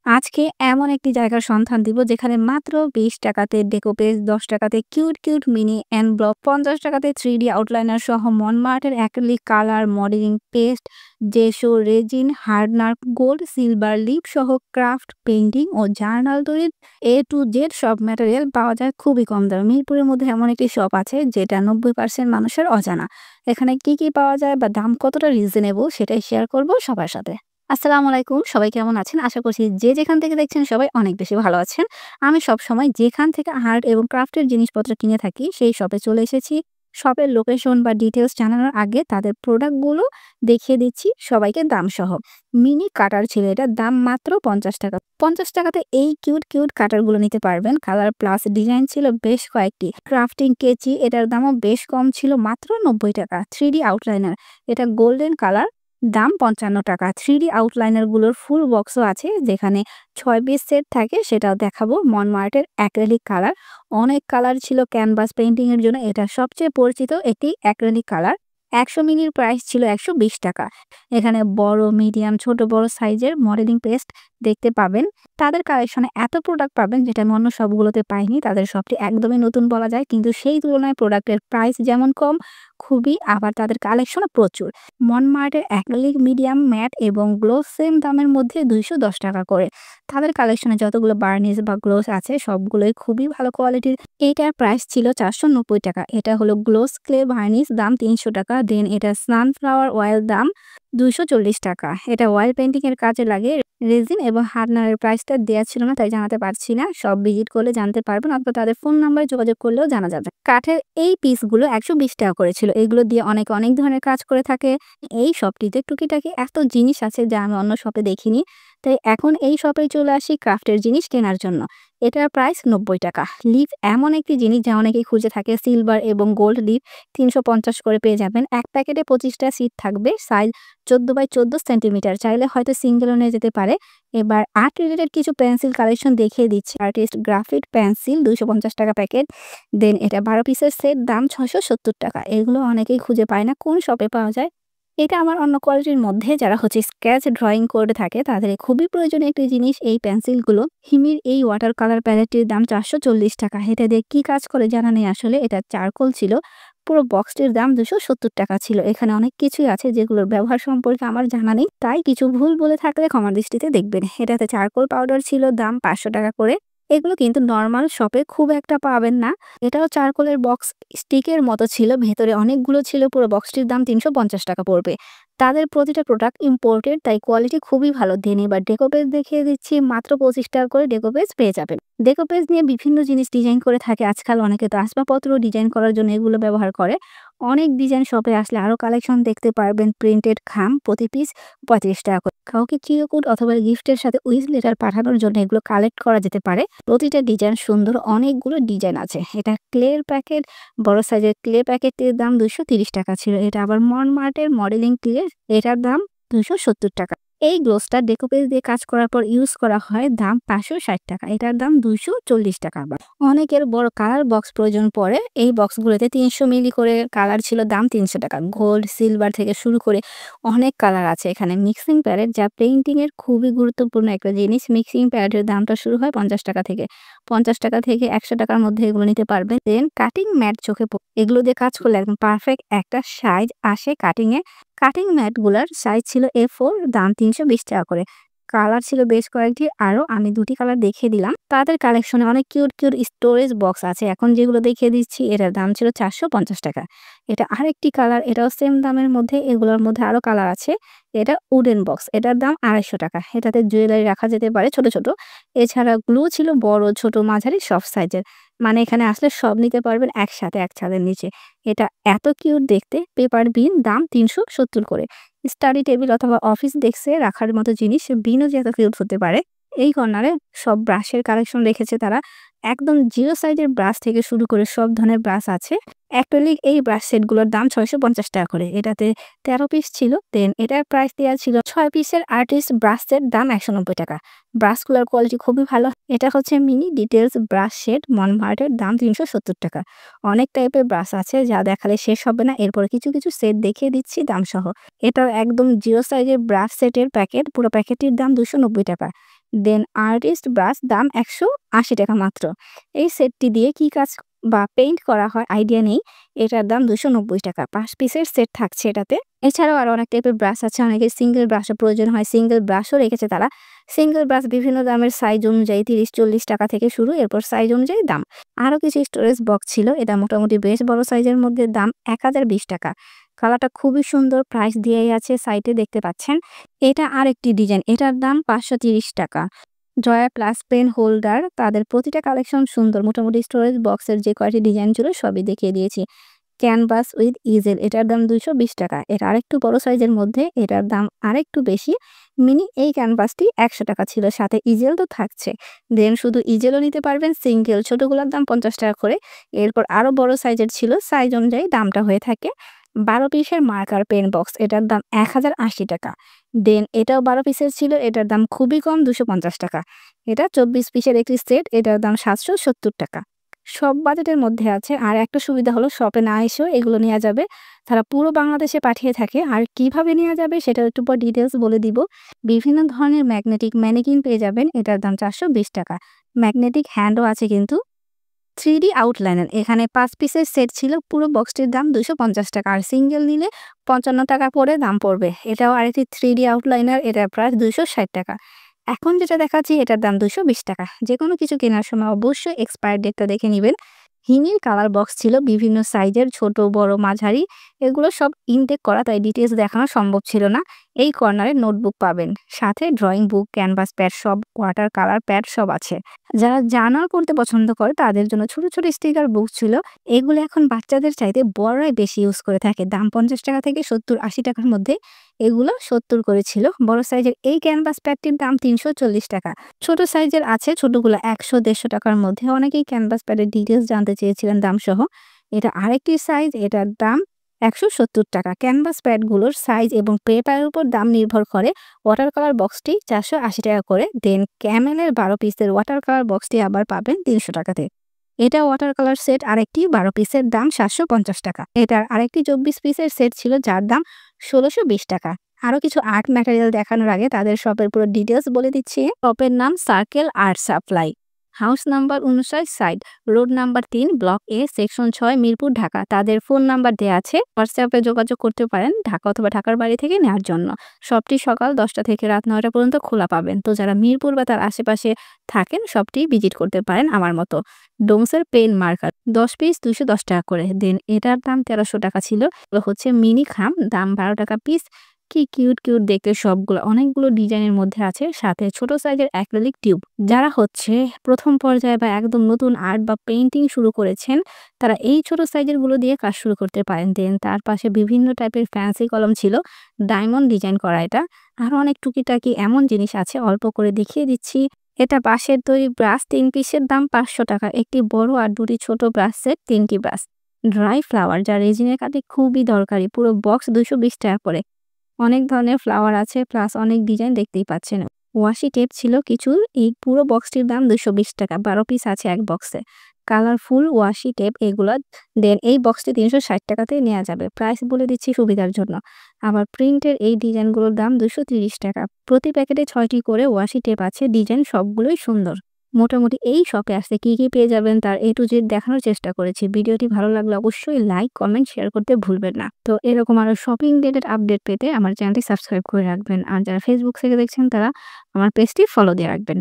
আজকে এমন একটি জায়গার সন্ধান দিব যেখানে মাত্র ৳২০ তে decoupage, ৳১০ cute, cute mini envelope, ৳৫০ 3D outliner সহ মনমার্টের acrylic colour, modelling paste, gesso, resin, hardener, gold, silver, leaf সহ ক্রাফট, পেইন্টিং ও জার্নাল তৈরির A to Z সব ম্যাটেরিয়াল পাওয়া যায় খুবই কম দামে। মিরপুরের মধ্যে এমন একটি শপ আছে যেটা ৯০% মানুষের অজানা। এখানে কি পাওয়া যায় বা দাম কতটা রিজনেবল সেটাই শেয়ার করব সবার সাথে। আসসালামু আলাইকুম। সবাই কেমন আছেন? আশা করছি যে যেখান থেকে দেখছেন সবাই অনেক বেশি ভালো আছেন। আমি সবসময় যেখান থেকে আর্ট এবং ক্রাফটের জিনিসপত্র কিনে থাকি সেই শপে চলে এসেছি। শপের লোকেশন বা ডিটেইলস জানানোর আগে তাদের প্রোডাক্টগুলো দেখিয়ে দিচ্ছি সবাইকে দামসহ। মিনি কাটার ছিল এটার দাম মাত্র ৳৫০। ৳৫০ তে এই কিউট, কিউট কাটারগুলো নিতে পারবেন। কালার প্লাস ডিজাইন ছিল বেশ কয়েকটি। ক্রাফটিং কেচি এটার দামও বেশ কম ছিল মাত্র ৳৯০। 3D আউটলাইনার এটা গোল্ডেন কালার দাম ৳৫৫। 3D আউটলাইনার গুলোর ফুল বক্সও আছে যেখানে ৬ পিস সেট থাকে সেটাও দেখাবো। মনমার্টের অ্যাক্রিলিক কালার অনেক কালার ছিল ক্যানভাস পেইন্টিং এর জন্য এটা সবচেয়ে পরিচিত একটি অ্যাক্রিলিক কালার। ১০০ মিলির প্রাইস ছিল ৳১২০। এখানে বড়, মিডিয়াম, ছোট বড় সাইজের মডেলিং পেস্ট দেখতে পাবেন। তাদের কালেকশনে এত প্রোডাক্ট পাবেন যেটা আমি অন্য সবগুলোতে পাইনি। তাদের শপটি একদমই নতুন বলা যায় কিন্তু সেই তুলনায় প্রোডাক্টের প্রাইস যেমন কম খুবই আবার তাদের কালেকশনও প্রচুর। মনমার্টের অ্যাক্রিলিক মিডিয়াম ম্যাট এবং গ্লোস সেম দামের মধ্যে ৳২১০ করে। তাদের কালেকশনে যতগুলো বার্নিশ বা গ্লোস আছে সবগুলোই খুবই ভালো কোয়ালিটির। এইটার প্রাইস ছিল ৳৪৯০। এটা হলো গ্লোস ক্লে ভার্নিশ দাম ৳৩০০। দেন এটা সানফ্লাওয়ার অয়েল দাম ৳২৪০। এটা অয়েল পেইন্টিং এর কাজে লাগে। রেজিন এবং হার্ডনারের প্রাইসটা দেয়া ছিল না তাই জানাতে পারছি না। সব ভিজিট করলে জানতে পারবেন অথবা তাদের ফোন নাম্বারে যোগাযোগ করলেও জানা যাবে। কাঠের এই পিসগুলো ৳১২০ করে ছিল। এগুলো দিয়ে অনেকে অনেক ধরনের কাজ করে থাকে। এই শপটিতে টুকিটাকি এত জিনিস আছে যা আমি অন্য শপে দেখিনি। তাই এখন এই শপে চলে আসি ক্রাফটের জিনিস কেনার জন্য। এটার প্রাইস ৳৯০। লিফ এমন একটি জিনিস যা অনেকেই খুঁজে থাকে। সিলভার এবং গোল্ড লিফ ৩৫০ করে পেয়ে যাবেন। এক প্যাকেটে ২৫টা সিট থাকবে। সাইজ ১৪x১৪ সেন্টিমিটার। চাইলে হয়তো সিঙ্গেলও নিয়ে যেতে পারে। এবার আর্ট রিলেটেড কিছু পেন্সিল কালেকশন দেখিয়ে দিচ্ছি। Artist graphite pencil ৳২৫০ packet. Then এটা ১২ পিসের সেট দাম ৳৬৭০। এগুলো অনেকেই খুঁজে পায় না কোন শপে পাওয়া যায়। এটা আমার অন্য কোয়ালিটির মধ্যে যারা স্কেচ ড্রয়িং করে থাকে তাদের খুবই প্রয়োজনীয় একটি জিনিস এই পেন্সিলগুলো। হিমির এই ওয়াটার কালার প্যালেটটির দাম ৳৪৪০। এটা দিয়ে কি কাজ করে জানা নেই আসলে। এটা চারকোল ছিল। পুরো বক্সটির দাম ৳২৭০ ছিল। এখানে অনেক কিছুই আছে যেগুলোর ব্যবহার সম্পর্কে আমার জানা নেই। তাই কিছু ভুল বলে থাকলে ক্ষমার দৃষ্টিতে দেখবেন। এটাতে চারকোল পাউডার ছিল দাম ৳৫০০ করে। এগুলো কিন্তু নরমাল শপে খুব একটা পাবেন না। এটাও চারকোলের বক্স স্টিকের মতো ছিল। ভেতরে অনেকগুলো ছিল। পুরো বক্সটির দাম ৳৩৫০ পড়বে। তাদের প্রতিটা প্রোডাক্ট ইম্পোর্টেড তাই কোয়ালিটি খুবই ভালো। দেন এবার ডেকোপেজ দেখিয়ে দিচ্ছি। মাত্র ৳২৫ করে ডেকোপেজ পেয়ে যাবেন। ডেকোপেজ নিয়ে বিভিন্ন জিনিস ডিজাইন করে থাকে আজকাল অনেকে তো আসবাবপত্র ডিজাইন করার জন্য এগুলো ব্যবহার করে। অনেক ডিজাইন শপে আসলে আরো কালেকশন দেখতে পারবেন। প্রিন্টেড খাম প্রতি পিস ৳৩৫ করে। কাউকে চিরকুট অথবা গিফটের সাথে উইশ লেটার পাঠানোর জন্য এগুলো কালেক্ট করা যেতে পারে। প্রতিটা ডিজাইন সুন্দর অনেকগুলো ডিজাইন আছে। এটা ক্লের প্যাকেট বড় সাইজের ক্লে প্যাকেটটির দাম ৳২৩০ ছিল। এটা আবার মনমার্টের মডেলিং ক্লে এটার দাম ৳২৭০। এই গ্লোসটা ডেকোপেজ দিয়ে কাজ করার পর ইউজ করা হয় দাম ৳৫৬০। এটার দাম ৳২৪০ আবার। অনেকের বড় কালার বক্স প্রয়োজন পড়ে। এই বক্সগুলোতে ৩০০ মিলি করে কালার ছিল দাম ৳৩০০। গোল্ড, সিলভার থেকে শুরু করে অনেক কালার আছে এখানে। মিক্সিং প্যালেট যা পেইন্টিং এর খুবই গুরুত্বপূর্ণ একটা জিনিস। মিক্সিং প্যালেটের দামটা শুরু হয় ৳৫০ থেকে। ৳৫০ থেকে ৳১০০ মধ্যে এগুলো নিতে পারবেন। দেন কাটিং ম্যাট চোখে এগুলো দিয়ে কাজ করলে একদম পারফেক্ট একটা সাইজ আসে কাটিং এ। কাটিং ম্যাট গুলার সাইজ ছিল A4 দাম ৳৩২০ করে। কালার ছিল বেশ কয়েকটি আরো আমি ২টি কালার দেখিয়ে দিলাম। তাদের কালেকশনে অনেক কিউট, কিউট স্টোরেজ বক্স আছে। এখন যেগুলো দেখিয়ে দিচ্ছি এটার দাম ছিল ৳৪৫০। এটা আরেকটি কালার এটাও সেম দামের মধ্যে এগুলোর মধ্যে আরো কালার আছে। এটা উডেন বক্স এটার দাম ৳২৫০। এটাতে জুয়েলারি রাখা যেতে পারে ছোট, ছোট। এছাড়া গ্লু ছিল বড়, ছোট, মাঝারি সব সাইজের। মানে এখানে আসলে সব নিতে পারবেন একসাথে এক ছাদের নিচে। এটা এত কিউট দেখতে। পেপার বিন দাম ৳৩৭০ করে। স্টাডি টেবিল অথবা অফিস ডেস্কে রাখার মতো জিনিস বিনও যে এত কিউট হতে পারে। এই কর্নারে সব ব্রাশের কালেকশন রেখেছে তারা। একদম 0 সাইজের ব্রাশ থেকে শুরু করে সব ধরনের ব্রাশ আছে। অ্যাক্রিলিক এই ব্রাশ সেটগুলোর দাম ৳৬৫০ করে। এটাতে ১৩ পিস ছিল। দেন এটার প্রাইস দেয়া ছিল ৬ পিসের আর্টিস্ট ব্রাশ সেট দাম ৳১৯০। ব্রাশগুলোর কোয়ালিটি খুবই ভালো। এটা হচ্ছে মিনি ডিটেইলস ব্রাশ সেট মনমার্টের দাম ৳৩৭০। অনেক টাইপের ব্রাশ আছে যা দেখালে শেষ হবে না। এরপরে কিছু, কিছু সেট দেখিয়ে দিচ্ছি দামসহ। এটাও একদম 0 সাইজের ব্রাশ সেটের প্যাকেট। পুরো প্যাকেটটির দাম ৳২৯০। দেন আর্টিস্ট ব্রাশ দাম ১৮০ টাকা মাত্র। এই সেটটি দিয়ে কি কাজ বা পেইন্ট করা হয় আইডিয়া নেই। এটার দাম ২৯০ টাকা। ৫ পিসের সেট থাকছে এটাতে। এছাড়াও আরো অনেক টাইপের ব্রাশ আছে। অনেকের সিঙ্গেল ব্রাশও প্রয়োজন হয়। সিঙ্গেল ব্রাশও রেখেছে তারা। সিঙ্গেল ব্রাশ বিভিন্ন দামের সাইজ অনুযায়ী ৩০-৪০ টাকা থেকে শুরু। এরপর সাইজ অনুযায়ী দাম। আরো কিছু স্টোরেজ বক্স ছিল। এটা মোটামুটি বেশ বড় সাইজের মধ্যে দাম ১০২০ টাকা। কালারটা খুবই সুন্দর। প্রাইস দেয়াই আছে সাইটে দেখতে পাচ্ছেন। এটা আরেকটি ডিজাইন। এটার দাম ৫৩০ টাকা। জয়া প্লাস পেন হোল্ডার তাদের প্রতিটা কালেকশন সুন্দর। মোটামুটি স্টোরেজ বক্সের যে কয়টি ডিজাইন ছিল সবই দেখিয়ে দিয়েছি। ক্যানভাস উইথ ইজেল এটার দাম ২২০ টাকা। এটা আরেকটু বড় সাইজের মধ্যে এটার দাম আরেকটু বেশি। মিনি এই ক্যানভাসটি ১০০ টাকা ছিল। সাথে ইজেল তো থাকছে। দেন শুধু ইজেলও নিতে পারবেন সিঙ্গেল। ছোটগুলোর দাম ৫০ টাকা করে। এরপর আরো বড় সাইজের ছিল। সাইজ অনুযায়ী দামটা হয়ে থাকে। ১২ পিসের মার্কার পেন বক্স এটার দাম ১০৮০ টাকা। দেন এটাও ১২ পিসের ছিল। এটার দাম খুবই কম ২৫০ টাকা। এটা ২৪ পিসের একটি সেট। এটার দাম ৭৭০ টাকা। সব বাজেটের মধ্যে আছে। আর একটা সুবিধা হলো শপে না এসেও এগুলো নেওয়া যাবে। তারা পুরো বাংলাদেশে পাঠিয়ে থাকে। আর কিভাবে নেওয়া যাবে সেটা একটু পর ডিটেইলস বলে দিব। বিভিন্ন ধরনের ম্যাগনেটিক ম্যানিকিন পেয়ে যাবেন। এটার দাম ৪২০ টাকা। ম্যাগনেটিক হ্যান্ডও আছে কিন্তু। 3D আউটলাইনার এখানে ৫ পিসের সেট ছিল। পুরো বক্সটির দাম ২৫০ টাকা। আর সিঙ্গেল নিলে ৫৫ টাকা করে দাম পড়বে। এটাও আরেকটি 3D আউটলাইনার। এটার প্রাইস ২৬০ টাকা। এখন যেটা দেখাচ্ছি এটার দাম ২২০ টাকা। যেকোনো কিছু কেনার সময় অবশ্যই এক্সপায়ার ডেটটা দেখে নিবেন। হিমির কালার বক্স ছিল বিভিন্ন সাইজের, ছোট, বড়, মাঝারি। এগুলো সব ইনটেক করা, তাই ডিটেইলস দেখানো সম্ভব ছিল না। এই কর্নারে নোটবুক পাবেন। সাথে ড্রয়িং বুক, ক্যানভাস প্যাড সব, ওয়াটার কালার প্যাড সব আছে। যারা জার্নাল করতে পছন্দ করে তাদের জন্য ছোট, ছোট স্টিকার বুক ছিল। এগুলো এখন বাচ্চাদের চাইতে বড়রাই বেশি ইউজ করে থাকে। দাম ৫০ টাকা থেকে ৭০-৮০ টাকার মধ্যে। এগুলো ৭০ করে ছিল। বড় সাইজের এই ক্যানভাস প্যাডটির দাম ৩৪০ টাকা। ছোট সাইজের আছে, ছোটগুলো ১০০-১৫০ টাকার মধ্যে। অনেকেই ক্যানভাস প্যাডের ডিটেইলস জানতে চেয়েছিলেন দামসহ। এটা আরেকটি সাইজ। এটার দাম ১৭০ টাকা। ক্যানভাস প্যাডগুলোর সাইজ এবং পেপারের উপর দাম নির্ভর করে। ওয়াটার কালার বক্সটি ৪৮০ টাকা করে। দেন ক্যামেলের ১২ পিসের ওয়াটার কালার বক্সটি আবার পাবেন ৩০০ টাকাতে। এটা ওয়াটার কালার সেট আরেকটি ১২ পিসের দাম ৭৫০ টাকা। এটার আরেকটি ২৪ পিসের সেট ছিল যার দাম ১৬২০ টাকা। আরো কিছু আর্ট ম্যাটেরিয়াল দেখানোর আগে তাদের শপের পুরো ডিটেইলস বলে দিচ্ছি। শপের নাম circle art supply. House number ৫৯ side, road number ৩, block এ, সেকশন ৬, মিরপুর, ঢাকা। তাদের ফোন নাম্বার দেয়া আছে। হোয়াটসঅ্যাপে যোগাযোগ করতে পারেন ঢাকা অথবা ঢাকার বাইরে থেকে নেওয়ার জন্য। শপটি সকাল ১০টা থেকে রাত ৯টা পর্যন্ত খোলা পাবেন। তো যারা মিরপুর বা তার আশেপাশে থাকেন শপটি ভিজিট করতে পারেন আমার মতো। ডোমসের পেন মার্কার ১০ পিস ২১০ টাকা করে। দেন এটার দাম ১৩০০ টাকা ছিল। হচ্ছে মিনি খাম, দাম ১২ টাকা পিস। কি কিউট কিউট দেখতে সবগুলো। অনেকগুলো ডিজাইনের মধ্যে আছে। সাথে ছোট সাইজের অ্যাক্রিলিক টিউব। যারা হচ্ছে প্রথম পর্যায়ে বা একদম নতুন আর্ট বা পেইন্টিং শুরু করেছেন তারা এই ছোট সাইজের গুলো দিয়ে কাজ শুরু করতে পারেন। দেন তার পাশে বিভিন্ন টাইপের ফ্যান্সি কলম ছিল। ডায়মন্ড ডিজাইন করা এটা। আরো অনেক টুকিটাকি এমন জিনিস আছে, অল্প করে দেখিয়ে দিচ্ছি। এটা বাঁশের তৈরি ব্রাশ ৩ পিসের দাম ৫০০ টাকা। একটি বড় আর দুটি ছোট ব্রাশ সেট ৩টি ব্রাশ। ড্রাই ফ্লাওয়ার যা রেজিনের কাজে খুবই দরকারি। পুরো বক্স ২২০ টাকা করে। অনেক ধরনের ফ্লাওয়ার আছে প্লাস অনেক ডিজাইন দেখতেই পাচ্ছেন। ওয়াশি টেপ ছিল কিছু। এই পুরো বক্সটির দাম ২২০ টাকা। ১২ পিস আছে এক বক্সে। কালারফুল ওয়াশি টেপ এগুলো। দেন এই বক্সটি ৩৬০ টাকাতে নেওয়া যাবে। প্রাইস বলে দিচ্ছি সুবিধার জন্য। আবার প্রিন্টের এই ডিজাইনগুলোর দাম ২৩০ টাকা। প্রতি প্যাকেটে ৬টি করে ওয়াশি টেপ আছে। ডিজাইন সবগুলোই সুন্দর। মোটামুটি এই শপে আসতে কি কি পেয়ে যাবেন তার A to Z দেখানোর চেষ্টা করেছি। ভিডিওটি ভালো লাগলে অবশ্যই লাইক, কমেন্ট, শেয়ার করতে ভুলবেন না। তো এরকম আরো শপিং রিলেটেড আপডেট পেতে আমার চ্যানেলটি সাবস্ক্রাইব করে রাখবেন। আর যারা ফেসবুক থেকে দেখছেন তারা আমার পেজটি ফলো দিয়ে রাখবেন।